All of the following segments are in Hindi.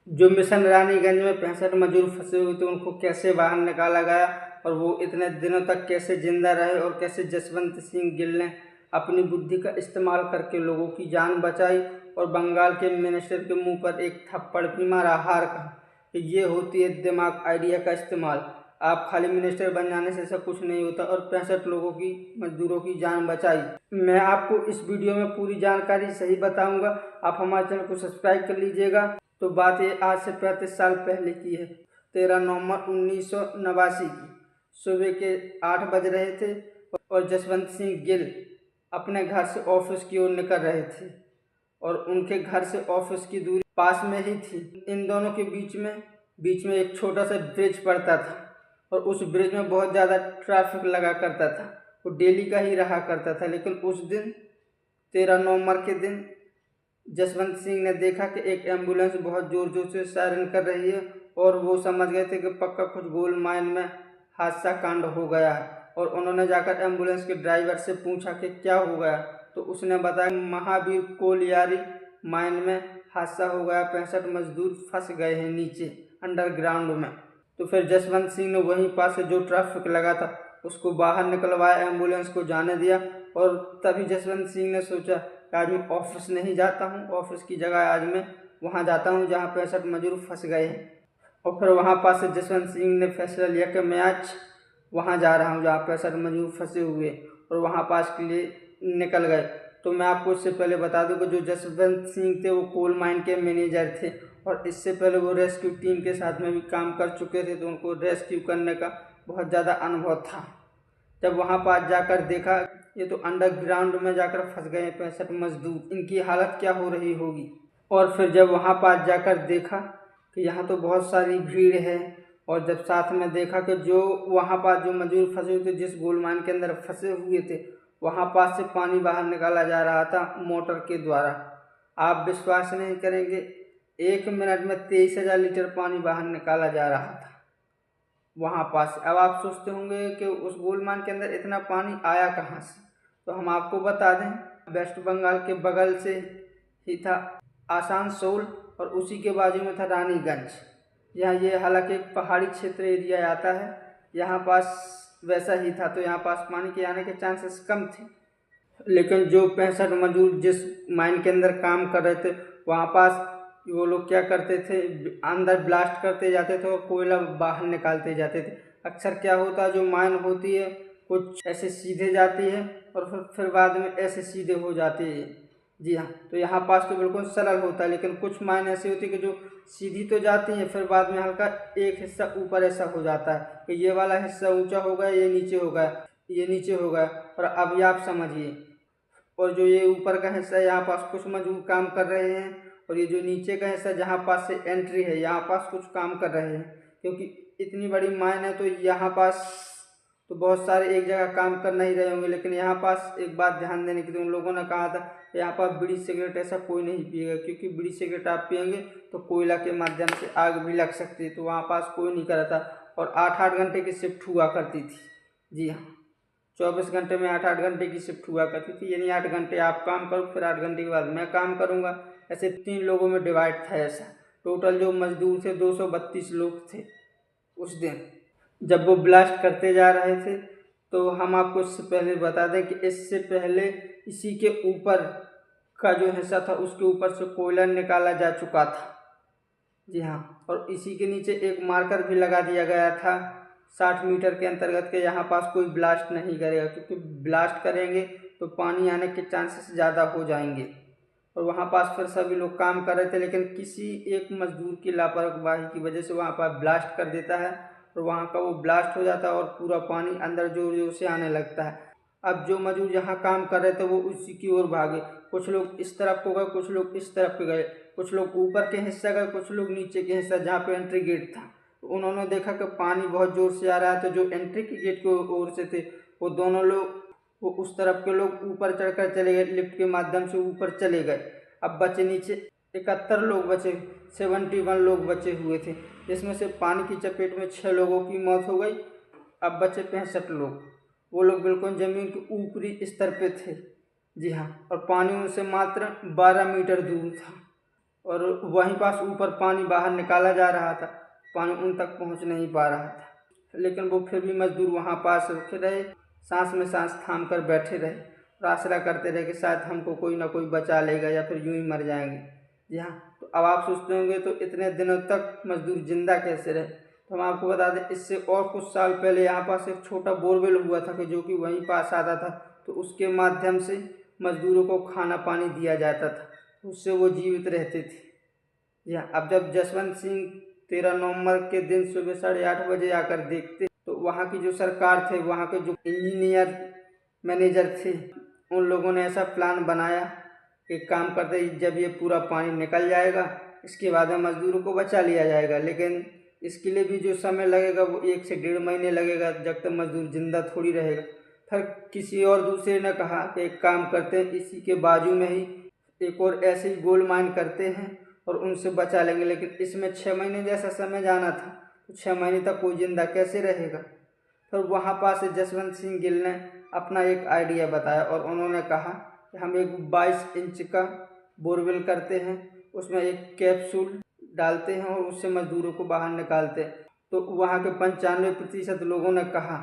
जो मिशन रानीगंज में 65 मजदूर फंसे हुए थे उनको कैसे बाहर निकाला गया और वो इतने दिनों तक कैसे जिंदा रहे और कैसे जसवंत सिंह गिल ने अपनी बुद्धि का इस्तेमाल करके लोगों की जान बचाई और बंगाल के मिनिस्टर के मुंह पर एक थप्पड़ भी मारा हार कर। कि ये होती है दिमाग आइडिया का इस्तेमाल। आप खाली मिनिस्टर बन जाने से ऐसा कुछ नहीं होता और 65 लोगों की मजदूरों की जान बचाई। मैं आपको इस वीडियो में पूरी जानकारी सही बताऊंगा। आप हमारे चैनल को सब्सक्राइब कर लीजिएगा। तो बात ये आज से 35 साल पहले की है। 13 नवंबर 1989 की सुबह के 8 बज रहे थे और जसवंत सिंह गिल अपने घर से ऑफिस की ओर निकल रहे थे और उनके घर से ऑफिस की दूरी पास में ही थी। इन दोनों के बीच में एक छोटा सा ब्रिज पड़ता था और उस ब्रिज में बहुत ज़्यादा ट्रैफिक लगा करता था। वो डेली का ही रहा करता था। लेकिन उस दिन 13 नवंबर के दिन जसवंत सिंह ने देखा कि एक एम्बुलेंस बहुत ज़ोर ज़ोर से सायरन कर रही है और वो समझ गए थे कि पक्का कुछ गोल्ड माइन में हादसा कांड हो गया है। और उन्होंने जाकर एम्बुलेंस के ड्राइवर से पूछा कि क्या हो गया। तो उसने बताया महावीर कोलियारी माइन में हादसा हो गया, 65 मजदूर फंस गए हैं नीचे अंडरग्राउंड में। तो फिर जसवंत सिंह ने वहीं पास से जो ट्रैफिक लगा था उसको बाहर निकलवाया, एम्बुलेंस को जाने दिया। और तभी जसवंत सिंह ने सोचा कि आज मैं ऑफिस नहीं जाता हूँ, ऑफिस की जगह आज मैं वहाँ जाता हूँ जहाँ 65 मजदूर फंस गए हैं। और फिर वहाँ पास से जसवंत सिंह ने फैसला लिया कि मैं आज वहाँ जा रहा हूँ जहाँ 65 मजदूर फंसे हुए और वहाँ पास के लिए निकल गए। तो मैं आपको इससे पहले बता दूं कि जो जसवंत सिंह थे वो कोल माइन के मैनेजर थे और इससे पहले वो रेस्क्यू टीम के साथ में भी काम कर चुके थे। तो उनको रेस्क्यू करने का बहुत ज़्यादा अनुभव था। जब वहाँ पास जाकर देखा ये तो अंडरग्राउंड में जाकर फंस गए 65 मजदूर, इनकी हालत क्या हो रही होगी। और फिर जब वहाँ पास जाकर देखा कि यहाँ तो बहुत सारी भीड़ है और जब साथ में देखा कि जो वहाँ पास जो मजदूर फंसे हुए थे जिस गोल्ड माइन के अंदर फंसे हुए थे वहाँ पास से पानी बाहर निकाला जा रहा था मोटर के द्वारा। आप विश्वास नहीं करेंगे, 1 मिनट में 23,000 लीटर पानी बाहर निकाला जा रहा था वहाँ पास। अब आप सोचते होंगे कि उस गोल्ड माइन के अंदर इतना पानी आया कहाँ से। तो हम आपको बता दें वेस्ट बंगाल के बगल से ही था आसानसोल और उसी के बाजू में था रानीगंज। यहाँ ये हालांकि एक पहाड़ी क्षेत्र एरिया आता है, यहाँ पास वैसा ही था। तो यहाँ पास पानी के आने के चांसेस कम थे। लेकिन जो 65 मजदूर जिस माइन के अंदर काम कर रहे थे वहाँ पास वो लोग क्या करते थे, अंदर ब्लास्ट करते जाते थे और कोयला बाहर निकालते जाते थे। अक्सर क्या होता है जो माइन होती है कुछ ऐसे सीधे जाती है और फिर बाद में ऐसे सीधे हो जाती है। जी हाँ, तो यहाँ पास तो बिल्कुल सरल होता है। लेकिन कुछ माइन ऐसी होती है कि जो सीधी तो जाती है फिर बाद में हल्का एक हिस्सा ऊपर ऐसा हो जाता है कि ये वाला हिस्सा ऊंचा हो गया, ये नीचे हो गया, ये नीचे हो गया। और अब ये आप समझिए, और जो ये ऊपर का हिस्सा है यहाँ पास कुछ मजदूर काम कर रहे हैं और ये जो नीचे का हिस्सा जहाँ पास से एंट्री है यहाँ पास कुछ काम कर रहे हैं। क्योंकि इतनी बड़ी माइन है तो यहाँ पास तो बहुत सारे एक जगह काम कर नहीं रहे होंगे। लेकिन यहाँ पास एक बात ध्यान देने की, तो उन लोगों ने कहा था यहाँ पर बीड़ी सिगरेट ऐसा कोई नहीं पिएगा, क्योंकि बीड़ी सिगरेट आप पिएंगे तो कोयला के माध्यम से आग भी लग सकती है। तो वहाँ पास कोई नहीं कर रहा था और 8-8 घंटे की शिफ्ट हुआ करती थी। जी हाँ, 24 घंटे में 8-8 घंटे की शिफ्ट हुआ करती थी। यानी 8 घंटे आप काम करो फिर 8 घंटे के बाद मैं काम करूँगा। ऐसे 3 लोगों में डिवाइड था ऐसा। टोटल जो मजदूर थे 232 लोग थे उस दिन जब वो ब्लास्ट करते जा रहे थे। तो हम आपको इससे पहले बता दें कि इससे पहले इसी के ऊपर का जो हिस्सा था उसके ऊपर से कोयला निकाला जा चुका था। जी हाँ, और इसी के नीचे एक मार्कर भी लगा दिया गया था 60 मीटर के अंतर्गत के यहाँ पास कोई ब्लास्ट नहीं करेगा, क्योंकि ब्लास्ट करेंगे तो पानी आने के चांसेस ज़्यादा हो जाएंगे। और वहाँ पास फिर सभी लोग काम कर रहे थे लेकिन किसी एक मजदूर की लापरवाही की वजह से वहाँ पर ब्लास्ट कर देता है और वहाँ का वो ब्लास्ट हो जाता है और पूरा पानी अंदर जोर जोर से आने लगता है। अब जो मजदूर यहाँ काम कर रहे थे वो उसी की ओर भागे। कुछ लोग इस तरफ को गए, कुछ लोग इस तरफ को गए, कुछ लोग ऊपर के हिस्सा गए, कुछ लोग नीचे के हिस्सा जहाँ पे एंट्री गेट था। तो उन्होंने देखा कि पानी बहुत ज़ोर से आ रहा है। तो जो एंट्री के गेट की ओर से थे वो दोनों लोग, वो उस तरफ के लोग ऊपर चढ़कर चले गए, लिफ्ट के माध्यम से ऊपर चले गए। अब बचे नीचे 71 लोग बचे, 71 लोग बचे हुए थे, जिसमें से पानी की चपेट में 6 लोगों की मौत हो गई। अब बचे 65 लोग। वो लोग बिल्कुल ज़मीन के ऊपरी स्तर पे थे। जी हाँ, और पानी उनसे मात्र 12 मीटर दूर था। और वहीं पास ऊपर पानी बाहर निकाला जा रहा था, पानी उन तक पहुंच नहीं पा रहा था। लेकिन वो फिर भी मजदूर वहाँ पास रुके रहे, सांस में सांस थाम कर बैठे रहे और आसरा करते रहे कि शायद हमको कोई ना कोई बचा लेगा या फिर यूं ही मर जाएंगे। जी हाँ, तो अब आप सोचते होंगे तो इतने दिनों तक मजदूर जिंदा कैसे रहे। तो हम आपको बता दें, इससे और कुछ साल पहले यहाँ पास एक छोटा बोरवेल हुआ था कि जो कि वहीं पास आता था, तो उसके माध्यम से मजदूरों को खाना पानी दिया जाता था, उससे वो जीवित रहते थे। जी हाँ, अब जब जसवंत सिंह 13 नवंबर के दिन सुबह 8:30 बजे आकर देखते तो वहाँ की जो सरकार थे, वहाँ के जो इंजीनियर मैनेजर थे, उन लोगों ने ऐसा प्लान बनाया कि काम करते ही जब ये पूरा पानी निकल जाएगा इसके बाद में मजदूरों को बचा लिया जाएगा। लेकिन इसके लिए भी जो समय लगेगा वो 1 से 1.5 महीने लगेगा, जब तक मजदूर जिंदा थोड़ी रहेगा। फिर किसी और दूसरे ने कहा कि एक काम करते हैं, इसी के बाजू में ही एक और ऐसे ही गोल्ड माइन करते हैं और उनसे बचा लेंगे। लेकिन इसमें 6 महीने जैसा समय जाना था, तो 6 महीने तक कोई जिंदा कैसे रहेगा। फिर वहाँ पास जसवंत सिंह गिल ने अपना एक आइडिया बताया और उन्होंने कहा कि हम एक 22 इंच का बोरवेल करते हैं, उसमें एक कैप्सूल डालते हैं और उससे मजदूरों को बाहर निकालते हैं। तो वहाँ के 95% लोगों ने कहा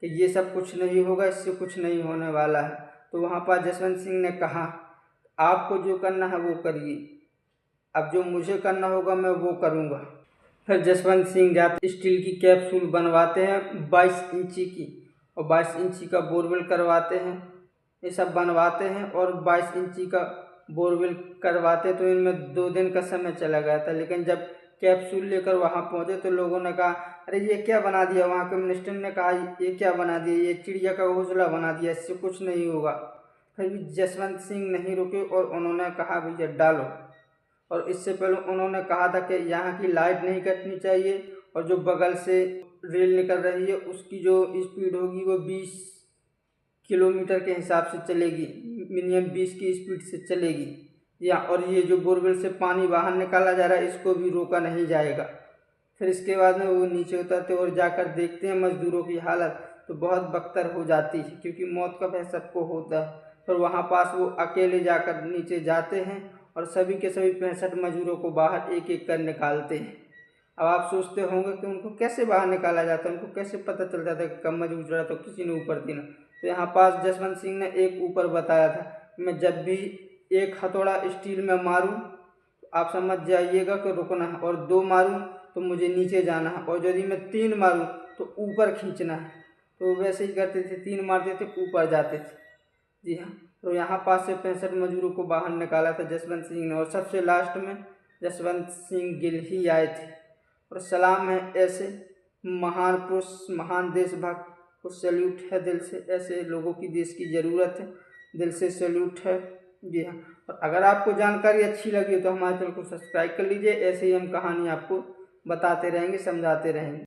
कि ये सब कुछ नहीं होगा, इससे कुछ नहीं होने वाला है। तो वहाँ पर जसवंत सिंह ने कहा, आपको जो करना है वो करिए, अब जो मुझे करना होगा मैं वो करूँगा। फिर जसवंत सिंह जाते स्टील की कैप्सूल बनवाते हैं 22 इंची की, और 22 इंची का बोरवेल करवाते हैं। ये सब बनवाते हैं और 22 इंची का बोरवेल करवाते तो इनमें 2 दिन का समय चला गया था। लेकिन जब कैप्सूल लेकर वहाँ पहुँचे तो लोगों ने कहा, अरे ये क्या बना दिया। वहाँ के मिनिस्टर ने कहा, ये क्या बना दिया, ये चिड़िया का घोंसला बना दिया, इससे कुछ नहीं होगा। फिर भी जसवंत सिंह नहीं रुके और उन्होंने कहा, भैया डालो। और इससे पहले उन्होंने कहा था कि यहाँ की लाइट नहीं कटनी चाहिए और जो बगल से रेल निकल रही है उसकी जो स्पीड होगी वो 20 किलोमीटर के हिसाब से चलेगी, मिनिमम 20 की स्पीड से चलेगी। या और ये जो बोरवेल से पानी बाहर निकाला जा रहा है इसको भी रोका नहीं जाएगा। फिर इसके बाद में वो नीचे उतरते और जाकर देखते हैं मजदूरों की हालत, तो बहुत बदतर हो जाती है, क्योंकि मौत का भय सबको होता है। फिर वहाँ पास वो अकेले जाकर नीचे जाते हैं और सभी के सभी 65 मजदूरों को बाहर एक एक कर निकालते हैं। अब आप सोचते होंगे कि उनको कैसे बाहर निकाला जाता है, उनको कैसे पता चल जाता है कि कब मजदूर चढ़ा तो किसी ने ऊपर देना। तो यहाँ पास जसवंत सिंह ने एक ऊपर बताया था, मैं जब भी एक हथौड़ा स्टील में मारूं तो आप समझ जाइएगा कि रुकना है, और 2 मारूं तो मुझे नीचे जाना है, और यदि मैं 3 मारूं तो ऊपर खींचना है। तो वैसे ही करते थे, 3 मारते थे ऊपर जाते थे। जी हाँ, तो यहाँ पास से 65 मजदूरों को बाहर निकाला था जसवंत सिंह ने, और सबसे लास्ट में जसवंत सिंह गिल ही आए थे। और सलाम है ऐसे महान पुरुष, महान देशभक्त को सैल्यूट है दिल से। ऐसे लोगों की देश की ज़रूरत है, दिल से सैल्यूट है। जी हाँ, और अगर आपको जानकारी अच्छी लगी तो हमारे चैनल को सब्सक्राइब कर लीजिए। ऐसे ही हम कहानी आपको बताते रहेंगे, समझाते रहेंगे।